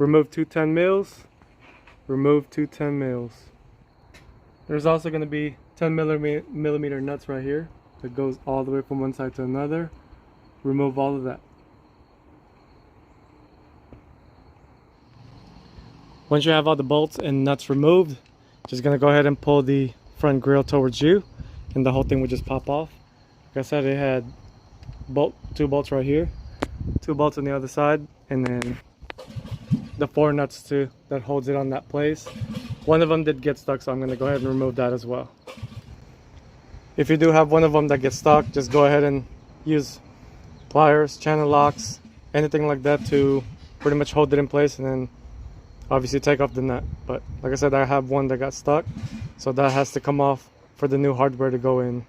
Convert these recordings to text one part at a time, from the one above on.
remove 2 10 mils, remove 2 10 mils. There's also going to be 10 millimeter nuts right here that goes all the way from one side to another. Remove all of that. Once you have all the bolts and nuts removed, just going to go ahead and pull the front grille towards you, and the whole thing would just pop off. Like I said, it had 2 bolts right here, 2 bolts on the other side, and then the 4 nuts too that holds it on that place. One of them did get stuck, so I'm going to go ahead and remove that as well. If you do have one of them that gets stuck, just go ahead and use pliers, channel locks, anything like that to pretty much hold it in place, and then obviously take off the nut. But like I said, I have one that got stuck, so that has to come off for the new hardware to go in.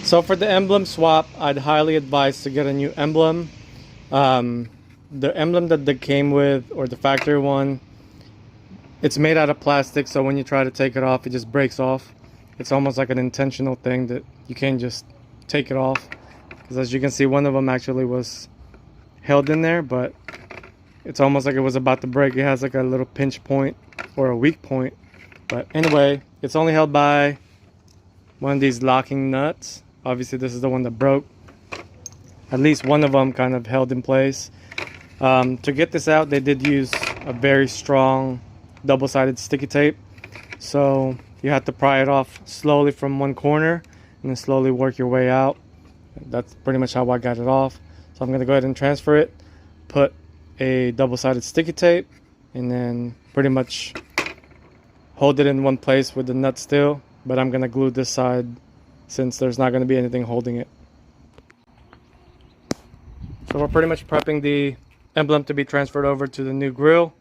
So for the emblem swap, I'd highly advise to get a new emblem. The emblem that they came with, or the factory one, it's made out of plastic, so when you try to take it off, it just breaks off. It's almost like an intentional thing that you can't just take it off, because as you can see, one of them actually was held in there, but it's almost like it was about to break. It has like a little pinch point or a weak point, but anyway, it's only held by one of these locking nuts. Obviously this is the one that broke. At least one of them kind of held in place. To get this out, they did use a very strong double-sided sticky tape, so you have to pry it off slowly from one corner and then slowly work your way out. That's pretty much how I got it off. So I'm going to go ahead and transfer it, put a double-sided sticky tape, and then pretty much hold it in one place with the nut still, but I'm going to glue this side since there's not going to be anything holding it. So we're pretty much prepping the emblem to be transferred over to the new grill.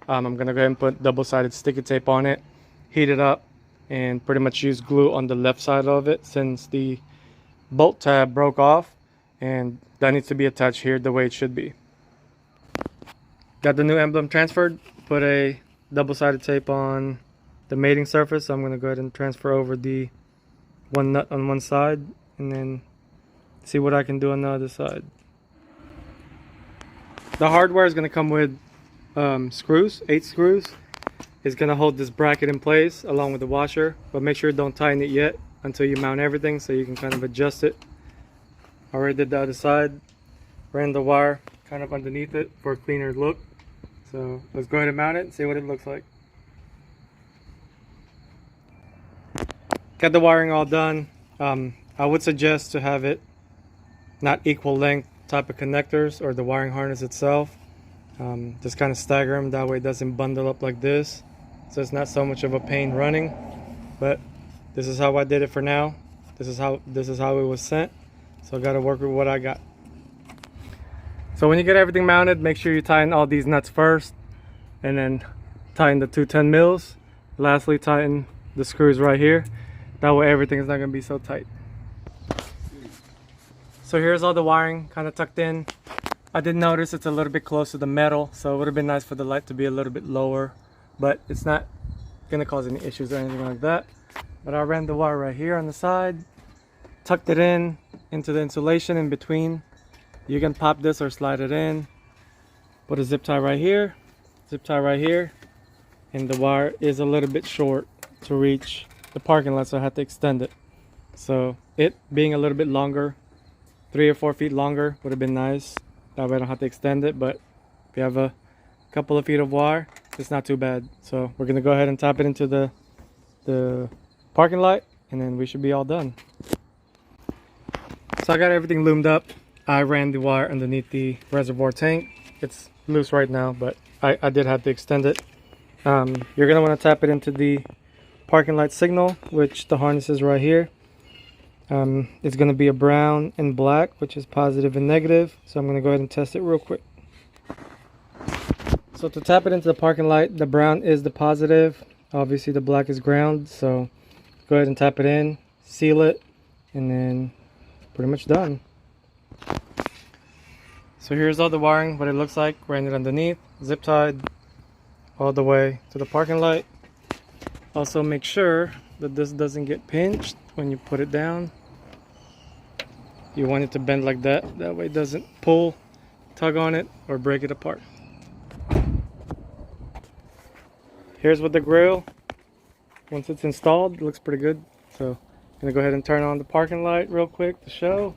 I'm going to go ahead and put double-sided sticky tape on it, heat it up, and pretty much use glue on the left side of it since the bolt tab broke off, and that needs to be attached here the way it should be. Got the new emblem transferred, put a double-sided tape on the mating surface, so I'm going to go ahead and transfer over the one nut on one side and then see what I can do on the other side. The hardware is going to come with screws, 8 screws. It's going to hold this bracket in place along with the washer, but make sure you don't tighten it yet until you mount everything so you can kind of adjust it. I already did the other side, ran the wire kind of underneath it for a cleaner look. So let's go ahead and mount it and see what it looks like. Got the wiring all done. I would suggest to have it not equal length type of connectors, or the wiring harness itself. Just kind of stagger them, that way it doesn't bundle up like this, so it's not so much of a pain running. But this is how I did it for now. This is how it was sent, so I got to work with what I got. So when you get everything mounted, make sure you tighten all these nuts first, and then tighten the 2 10 mils. Lastly, tighten the screws right here. That way everything is not going to be so tight. So here's all the wiring kind of tucked in. I did notice it's a little bit close to the metal, so it would have been nice for the light to be a little bit lower, but it's not going to cause any issues or anything like that. But I ran the wire right here on the side, tucked it in into the insulation in between. You can pop this or slide it in. Put a zip tie right here, and the wire is a little bit short to reach the parking lot, so I had to extend it. So it being a little bit longer, 3 or 4 feet longer, would have been nice. That way I don't have to extend it, but if you have a couple of feet of wire, it's not too bad. So we're gonna go ahead and tap it into the parking lot, and then we should be all done. So I got everything loomed up. I ran the wire underneath the reservoir tank. It's loose right now, but I did have to extend it. You're gonna want to tap it into the parking light signal, which the harness is right here. It's going to be a brown and black, which is positive and negative, so I'm going to go ahead and test it real quick. So to tap it into the parking light, the brown is the positive, obviously the black is ground, so go ahead and tap it in, seal it, and then pretty much done. So here's all the wiring, what it looks like. Ran it underneath, zip tied all the way to the parking light. Also make sure that this doesn't get pinched when you put it down. You want it to bend like that, that way it doesn't pull tug on it or break it apart. Here's with the grill. Once it's installed, it looks pretty good. So I'm gonna go ahead and turn on the parking light real quick to show.